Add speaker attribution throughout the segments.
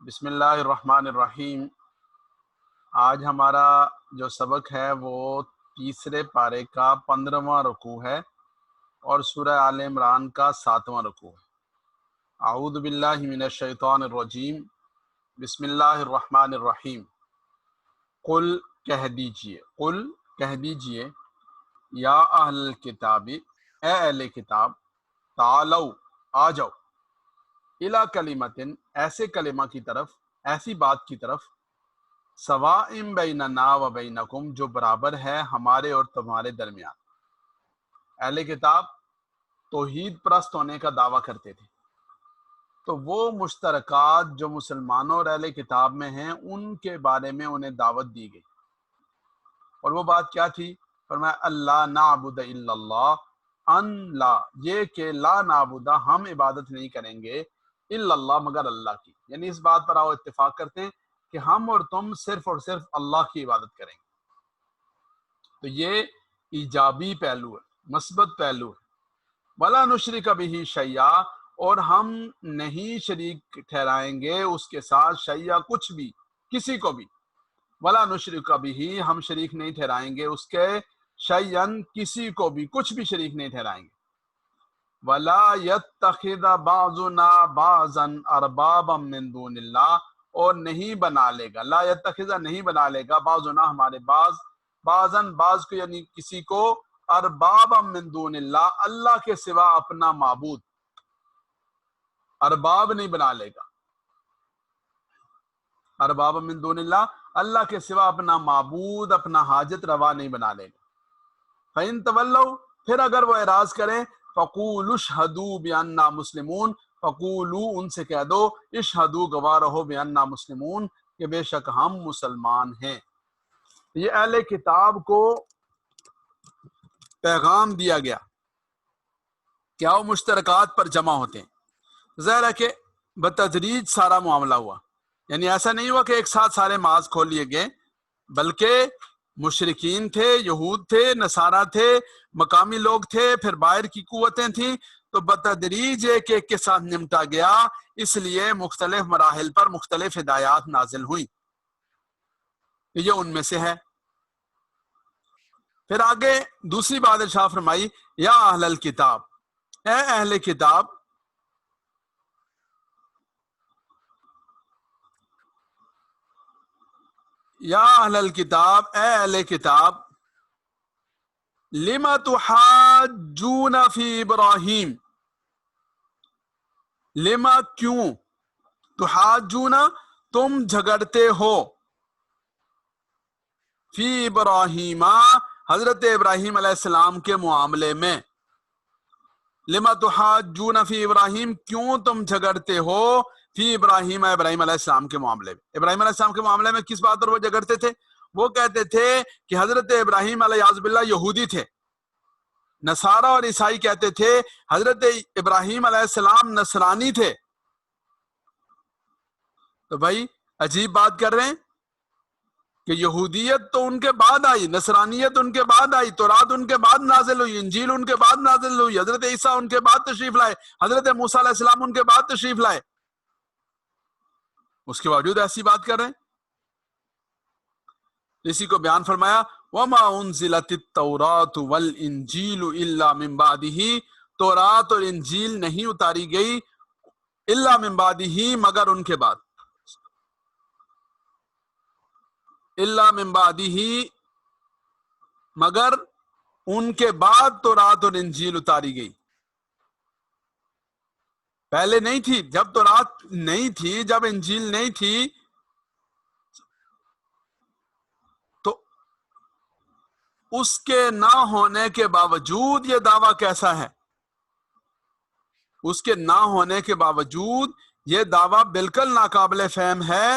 Speaker 1: بسم اللہ الرحمن الرحیم۔ آج ہمارا جو سبق ہے وہ تیسرے پارے کا 15واں رکوع ہے اور سورہ آل عمران کا 7واں رکوع ہے۔ اعوذ باللہ من الشیطان الرجیم، بسم اللہ الرحمن الرحیم۔ قل کہہ دیجئے یا اہل الکتاب، اے اہل کتاب، تعالو آ جاؤ، الی کلمۃ ایسے کلمہ کی طرف، ایسی بات کی طرف، سواء بیننا و بینکم جو برابر ہے ہمارے اور تمہارے درمیان۔ اہل کتاب توحید پرست ہونے کا دعویٰ کرتے تھے، تو وہ مشترکات جو مسلمانوں اور اہل کتاب میں ہیں ان کے بارے میں انہیں دعوت دی گئی، اور وہ بات کیا تھی؟ فرمایا اللہ نعبد الا اللہ، ان لا یہ کہ لا نعبد ہم عبادت نہیں کریں گے، الا اللہ مگر اللہ کی، یعنی اس بات پر آؤ اتفاق کرتے ہیں کہ ہم اور تم صرف اور صرف اللہ کی عبادت کریں گے۔ تو یہ ایجابی پہلو ہے، مثبت پہلو ہے۔ ولا نشرک بہ شیئا، اور ہم نہیں شریک ٹھہرائیں گے اس کے ساتھ شیئا کچھ بھی، کسی کو بھی۔ ولا نشرک بہ ہم شریک نہیں ٹھہرائیں گے اس کے شیئن کسی کو بھی، کچھ بھی شریک نہیں ٹھہرائیں گے۔ ولا یتخذ بعضنا بعضا اربابا من دون اللہ، اور نہیں بنا لے گا، لا یتخذ نہیں بنا لے گا، بعضنا ہمارے بعضاً بعض کو، یعنی کسی کو، اربابا من دون اللہ اللہ کے سوا اپنا معبود، ارباب نہیں بنا لے گا، اربابا من دون اللہ اللہ کے سوا اپنا معبود، اپنا حاجت روا نہیں بنا لے گا۔ فَإِن تَوَلَّوْا پھر اگر وہ اعراض کریں، فَقُولُوا اشْهَدُوا بِأَنَّا مُسْلِمُونَ فَقُولُوا ان سے کہہ دو، اشْهَدُوا گواہ رہو، بِأَنَّا مُسْلِمُونَ کہ بے شک ہم مسلمان ہیں۔ یہ اہل کتاب کو پیغام دیا گیا کیا وہ مشترکات پر جمع ہوتے ہیں۔ ظاہر ہے کہ بتدریج سارا معاملہ ہوا، یعنی ایسا نہیں ہوا کہ ایک ساتھ سارے معاذ کھول لیے گئے، بلکہ مشرکین تھے، یہود تھے، نصارہ تھے، مقامی لوگ تھے، پھر باہر کی قوتیں تھیں، تو بتدریج ایک ایک کے ساتھ نمٹا گیا، اس لیے مختلف مراحل پر مختلف ہدایات نازل ہوئیں، یہ ان میں سے ہے۔ پھر آگے دوسری بات ارشاد فرمائی، یا اہل الکتاب، اے اہل کتاب، یا اہل الکتاب، اے اہل کتاب، لما تحاجون فی ابراہیم، لما کیوں، تحاجون تم جھگڑتے ہو، فی ابراہیم حضرت ابراہیم علیہ السلام کے معاملے میں، لما تحاجون فی ابراہیم کیوں تم جھگڑتے ہو، فی ابراہیم ابراہیم علیہ السلام کے معاملے میں۔ ابراہیم علیہ السلام کے معاملے میں کس بات پر وہ جھگڑتے تھے؟ وہ کہتے تھے کہ حضرت ابراہیم علیہ باللہ یہودی تھے، نصارہ اور عیسائی کہتے تھے حضرت ابراہیم علیہ السلام نصرانی تھے۔ تو بھائی عجیب بات کر رہے ہیں کہ یہودیت تو ان کے بعد آئی، نصرانیت ان کے بعد آئی، تورات ان کے بعد نازل ہوئی، انجیل ان کے بعد نازل ہوئی، حضرت عیسیٰ ان کے بعد تشریف لائے، حضرت موسیٰ علیہ السلام ان کے بعد تشریف لائے، اس کے باوجود ایسی بات کر رہے ہیں۔ اسی کو بیان فرمایا، وَمَا أُنزِلَتِ التَّوْرَاةُ وَالْإِنجِيلُ إِلَّا مِن بَعْدِهِ، تورات اور انجیل نہیں اتاری گئی الا من بعدہ مگر ان کے بعد، الا من بعدہ مگر ان کے بعد تورات اور انجیل اتاری گئی، پہلے نہیں تھی، جب تورات نہیں تھی، جب انجیل نہیں تھی، تو اس کے نہ ہونے کے باوجود یہ دعویٰ کیسا ہے؟ اس کے نہ ہونے کے باوجود یہ دعویٰ بالکل ناقابل فہم ہے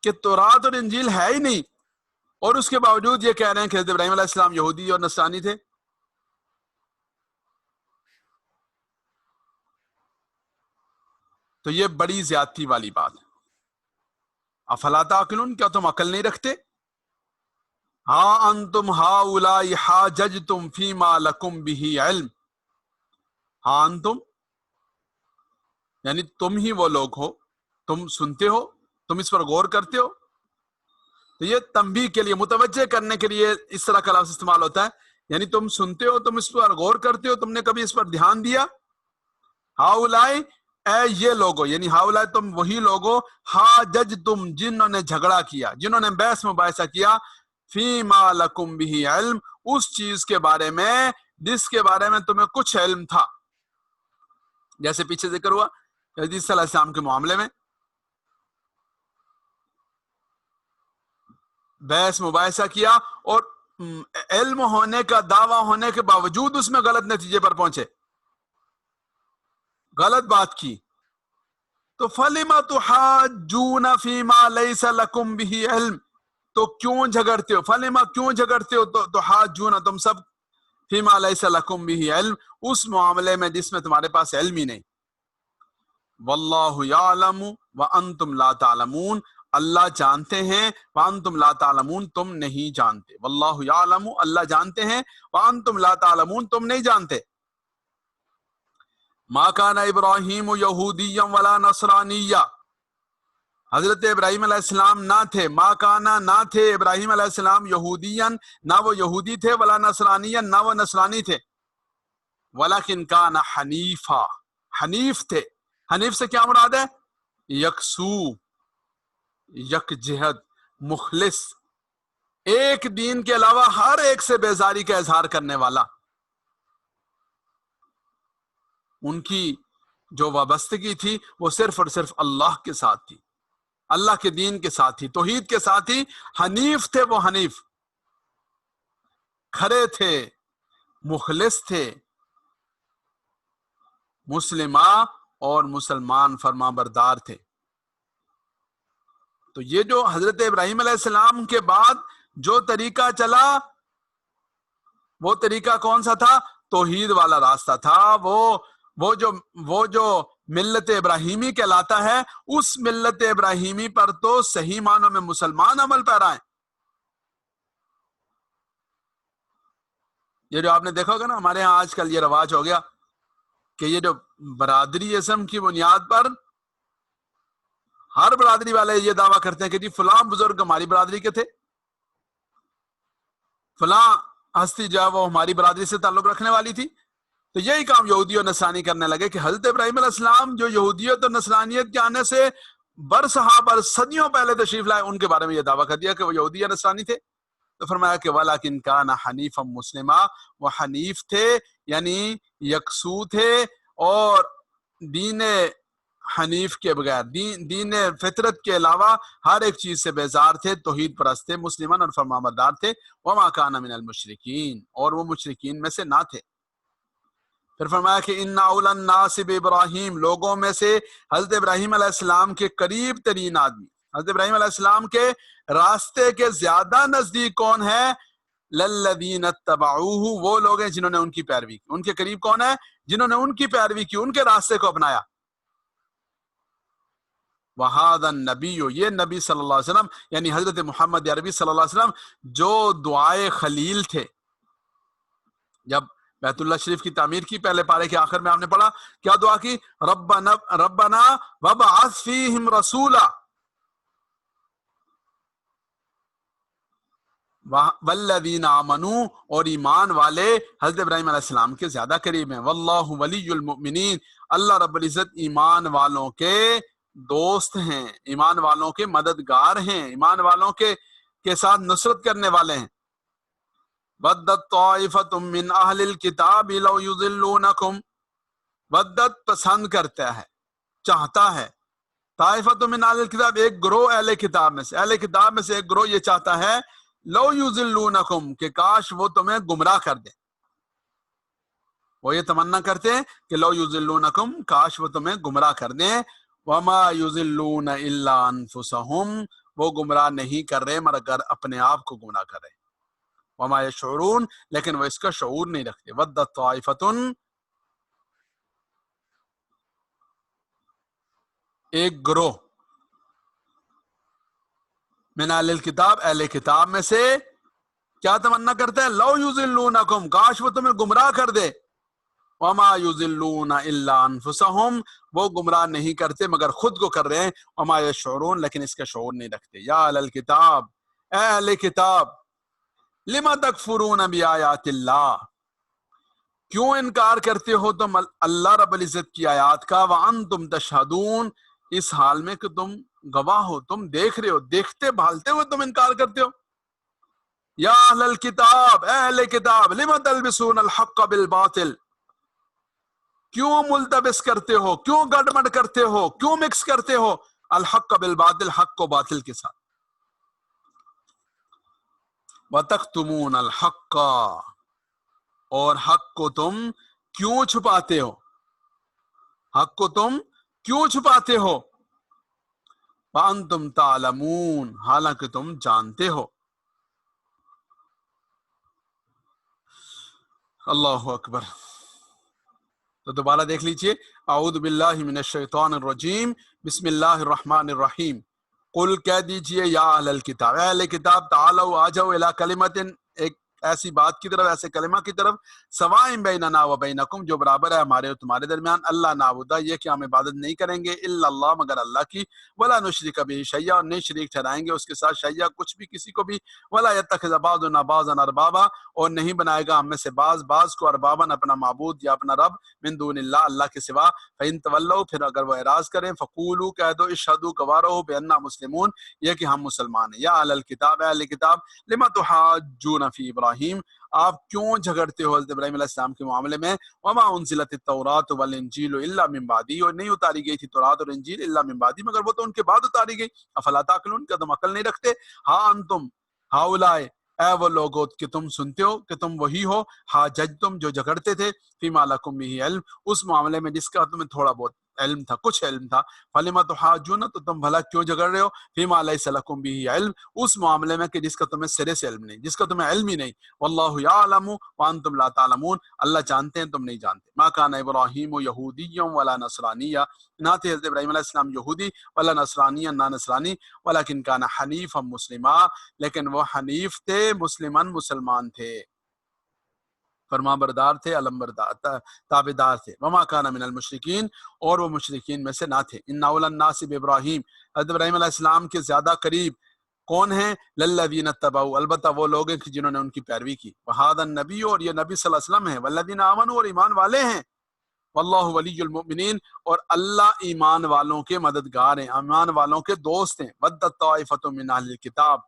Speaker 1: کہ تورات اور انجیل ہے ہی نہیں، اور اس کے باوجود یہ کہہ رہے ہیں کہ حضرت ابراہیم علیہ السلام یہودی اور نصرانی تھے۔ تو یہ بڑی زیادتی والی بات ہے۔ افلا تعقلون، کیا تم عقل نہیں رکھتے؟ ہاں انتم ہاؤلاء حاججتم فیما لکم بہ علم، ہاں انتم یعنی تم ہی وہ لوگ ہو، تم سنتے ہو، تم اس پر غور کرتے ہو. تو یہ تنبیہ کے لیے، متوجہ کرنے کے لیے اس طرح کا لفظ استعمال ہوتا ہے. یعنی تم سنتے ہو، تم اس پر غور کرتے ہو، تم نے کبھی اس پر دھیان دیا. ہاؤلائی اے یہ لوگو، یعنی ہاؤلائی تم وہی لوگو، حاجج تم جنہوں نے جھگڑا کیا، جنہوں نے بحث مباحثہ کیا، فیما لکم بھی علم، اس چیز کے بارے میں جس کے بارے میں تمہیں کچھ علم تھا. جیسے پیچھے ذکر ہوا حدیث صلی اللہ علیہ وسلم کے معاملے میں بحث مباحثہ کیا، اور علم ہونے کا دعویٰ ہونے کے باوجود اس میں غلط نتیجے پر پہنچے، غلط بات کی. تو فَلِمَ تُحَاجُّونَ فِي مَا لَيْسَ لَكُمْ بِهِ علم، تو کیوں جھگڑتے ہو، فَلِمَ کیوں جھگڑتے ہو، تو تُحَاجُّونَ تم سب، فِي مَا لَيْسَ لَكُمْ بِهِ علم، اس معاملے میں جس میں تمہارے پاس علم ہی نہیں. وَاللَّهُ يَعْلَمُ وَأَنْتُمْ لَا تَعْلَمُونَ، اللہ جانتے ہیں، وَأَنْتُمْ لَا تَعْلَمُونَ تم نہیں جانتے. وَاللَّهُ يَعْلَمُ اللہ جانتے ہیں، وَأَنْتُمْ لَا تَعْلَمُونَ تم نہیں جانتے. ما کان ابراہیم یہودیا ولا نصرانیا، حضرت ابراہیم علیہ السلام نہ تھے، ما کانا نہ تھے ابراہیم علیہ السلام یہودین، نہ وہ یہودی تھے، ولا نصرانین نہ وہ نصرانی تھے، ولکن کان حنیفا، حنیف تھے. حنیف سے کیا مراد ہے؟ یکسو، یک جہت، مخلص، ایک دین کے علاوہ ہر ایک سے بیزاری کا اظہار کرنے والا. ان کی جو وابستگی تھی وہ صرف اور صرف اللہ کے ساتھ تھی، اللہ کے دین کے ساتھ تھی، توحید کے ساتھ ہی. حنیف تھے وہ، حنیف کھرے تھے، مخلص تھے، مسلمہ اور مسلمان فرما بردار تھے. تو یہ جو حضرت ابراہیم علیہ السلام کے بعد جو طریقہ چلا، وہ طریقہ کون سا تھا؟ توحید والا راستہ تھا. وہ جو ملت ابراہیمی کہلاتا ہے، اس ملت ابراہیمی پر تو صحیح معنوں میں مسلمان عمل پیرا ہیں. یہ جو آپ نے دیکھا ہوگا نا، ہمارے ہاں آج کل یہ رواج ہو گیا کہ یہ جو برادری ازم کی بنیاد پر ہر برادری والے یہ دعویٰ کرتے ہیں کہ جی فلاں بزرگ ہماری برادری کے تھے، فلاں ہستی جو ہے وہ ہماری برادری سے تعلق رکھنے والی تھی. تو یہی کام یہودی اور نصرانی کرنے لگے کہ حضرت ابراہیم علیہ السلام جو یہودیت اور نصرانیت کے آنے سے برسہا بر صدیوں پہلے تشریف لائے، ان کے بارے میں یہ دعویٰ کر دیا کہ وہ یہودی یا نصرانی تھے. تو فرمایا کہ وَلَكِنْ كَانَ حَنِيفًا مُسْلِمًا، وہ حنیف تھے، یعنی یکسو تھے، اور دین حنیف کے بغیر، دین فطرت کے علاوہ ہر ایک چیز سے بیزار تھے، توحید پرست تھے، مسلمان اور فرمانبردار تھے. وَمَا كَانَ مِنَ الْمُشْرِكِينَ، اور وہ مشرکین میں سے نہ تھے. پھر فرمایا کہ اِنَّ أَوْلَى النَّاسِ بِإِبْرَاهِيمَ، لوگوں میں سے حضرت ابراہیم علیہ السلام کے قریب ترین آدمی، حضرت ابراہیم علیہ السلام کے راستے کے زیادہ نزدیک کون ہے؟ لَلَّذِينَ اتَّبَعُوهُ، وہ لوگ ہیں جنہوں نے ان کی پیروی کی. ان کے قریب کون ہے؟ جنہوں نے ان کی پیروی کی، ان کے راستے کو اپنایا. وَهَذَا النَّبِيُّ، یہ نبی صلی اللہ علیہ وسلم یعنی حضرت محمد عربی صلی اللہ علیہ وسلم جو دعائے خلیل تھے. جب بیت اللہ شریف کی تعمیر کی، پہلے پارے کے آخر میں آپ نے پڑھا کیا دعا کی؟ ربنا وابعث فیہم رسولا والذین آمنوا، اور ایمان والے حضرت ابراہیم علیہ السلام کے زیادہ قریب ہیں. واللہ ولی المؤمنین، اللہ رب العزت ایمان والوں کے دوست ہیں، ایمان والوں کے مددگار ہیں، ایمان والوں کے ساتھ نصرت کرنے والے ہیں. وَدَّتْ طَائِفَةٌ مِّنْ أَهْلِ الْكِتَابِ لَوْ يُضِلُّونَكُمْ، وَدَّت پسند کرتا ہے، چاہتا ہے، طائفۃ من اہل الکتاب ایک گروہ اہل کتاب میں سے، اہل کتاب میں سے ایک گروہ یہ چاہتا ہے، لو یضلونکم کہ کاش وہ تمہیں گمراہ کر دیں. وہ یہ تمنا کرتے ہیں کہ لو یضلونکم کاش وہ تمہیں گمراہ کر دیں. وما یضلون الا انفسہم، وہ گمراہ نہیں کر رہے مگر اپنے آپ کو گمراہ کر رہے. وما یشعرون، لیکن وہ اس کا شعور نہیں رکھتے. ودت طائفۃ، ایک گروہ، من اہل الکتاب اہل کتاب میں سے کیا تمنا کرتا ہے؟ لو یضلونکم کاش وہ تمہیں گمراہ کر دے. وما یضلون الا انفسهم، وہ گمراہ نہیں کرتے مگر خود کو کر رہے ہیں، وما یشعرون، لیکن اس کا شعور نہیں رکھتے۔ یا اہل الکتاب، اے اہل کتاب، لما تکفرون بآیات اللہ، کیوں انکار کرتے ہو تم اللہ رب العزت کی آیات کا، وانتم تشہدون، اس حال میں کہ تم گواہ ہو، تم دیکھ رہے ہو، دیکھتے بھالتے ہوئے تم انکار کرتے ہو۔ یا اہل الکتاب، اے اہل کتاب، لما تلبسون الحق بالباطل، کیوں ملتبس کرتے ہو، کیوں گڑبڑ کرتے ہو، کیوں مکس کرتے ہو الحق بالباطل، حق کو باطل کے ساتھ۔ وتکتمون الحق، اور حق کو تم کیوں چھپاتے ہو، حق کو تم کیوں چھپاتے ہو، وانتم تعلمون، حالانکہ تم جانتے ہو۔ اللہ اکبر۔ تو دوبارہ دیکھ لیجئے، اعوذ باللہ من الشیطان الرجیم، بسم اللہ الرحمن الرحیم۔ قل کہہ دیجئے، یا اہل الکتاب، اے اہل کتاب، تعالوا، آ جاؤ، الی کلمۃ، ایک ایسی بات کی طرف، ایسے کلمہ کی طرف، سواء بیننا و بینکم، جو برابر ہے ہمارے اور تمہارے درمیان، اللہ نعبد، یہ کہ ہم عبادت نہیں کریں گے، الا اللہ، مگر اللہ کی، ولا نشرک بہ شیئا، اور نہیں شریک ٹھہرائیں گے اس کے ساتھ شیئا، کچھ بھی، کسی کو بھی، ولا یتخذ بعضنا بعضا اربابا، اور نہیں بنائے گا ہم میں سے بعض کو اربابا، اپنا معبود یا اپنا رب، من دون اللہ، اللہ کے سوا، فإن تولوا، پھر اگر وہ اعراض کریں، فقولوا، کہہ دو، اشہدوا، گواہ رہو، بأننا مسلمون، یہ کہ ہم مسلمان ہیں۔ یا اہل الکتاب، اے اہل کتاب، لما تحاجون فی ابراہیم، آپ کیوں جھگڑتے ہو حضرت ابراہیم علیہ السلام کے معاملے میں، وما انزلت التوراۃ والانجیل الا من بعدی، اور نہیں اتاری گئی تھی تورات اور انجیل الا من بعدی، مگر وہ تو ان کے بعد اتاری گئی، افلا تعقلون، کیا تم عقل نہیں رکھتے؟ ہاں انتم ہاؤلائے، اے وہ لوگو کہ تم سنتے ہو، کہ تم وہی ہو، حاججتم، جو جھگڑتے تھے، فیما لکم بہ علم، اس معاملے میں جس کا تمہیں تھوڑا بہت علم تھا، کچھ علم تھا، فلما تحاجون، تو تم بھلا کیوں جھگڑ رہے ہو، فیما لیس لکم بہ علم، اس معاملے میں کہ جس کا تمہیں سرے سے علم نہیں، جس کا تمہیں علم ہی نہیں، واللہ یعلم وانتم لا تعلمون، اللہ جانتے ہیں تم نہیں جانتے۔ ما کان ابراہیم یہودیا ولا نصرانیا، نہ تھے حضرت ابراہیم علیہ السلام یہودی، ولا نصرانیا، نہ نصرانی، ولکن کان حنیفا مسلما، لیکن وہ حنیف تھے، مسلمان تھے، فرما بردار تھے، علم بردار، تابدار تھے، وما کان من المشرکین، اور وہ مشرکین میں سے نہ تھے۔ ان اول الناس بابراہیم، حضرت ابراہیم علیہ السلام کے زیادہ قریب کون ہیں؟ للذین اتبعوا، البتہ وہ لوگ ہیں جنہوں نے ان کی پیروی کی، وہذا النبی، اور یہ نبی صلی اللہ علیہ وسلم ہیں، والذین آمنوا، اور ایمان والے ہیں، واللہ ولی المؤمنین، اور اللہ ایمان والوں کے مددگار ہیں، ایمان والوں کے دوست ہیں، ودت طائفۃ من اہل الکتاب،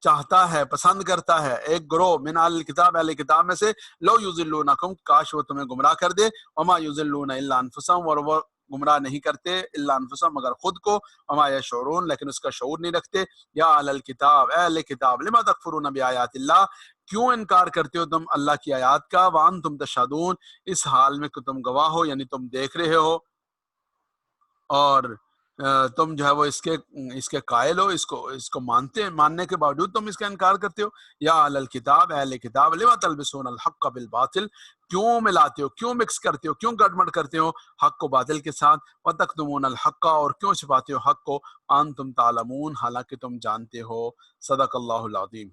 Speaker 1: چاہتا ہے، پسند کرتا ہے ایک گروہ، من اہل الکتاب، اہل کتاب میں سے، لو یضلونکم، کاش وہ تمہیں گمراہ کر دے، وما یضلون الا انفسهم، اور وہ گمراہ نہیں کرتے الا انفسهم، مگر خود کو، وما یشعرون، لیکن اس کا شعور نہیں رکھتے۔ یا اہل الکتاب، اے اہل کتاب، لما تکفرون بآیات اللہ، کیوں انکار کرتے ہو تم اللہ کی آیات کا، وانتم تشہدون، اس حال میں کہ تم گواہ ہو، یعنی تم دیکھ رہے ہو، اور تم جو ہے وہ اس کے قائل ہو، اس کو ماننے کے باوجود تم اس کا انکار کرتے ہو۔ یا اہل الکتاب، اہل کتاب، لما تلبسون الحق بالباطل، کیوں ملاتے ہو، کیوں مکس کرتے ہو، کیوں گڑبڑ کرتے ہو حق کو باطل کے ساتھ، وتکتمون الحق، اور کیوں چھپاتے ہو حق کو، انتم تعلمون، حالانکہ تم جانتے ہو۔ صدق اللہ العظیم۔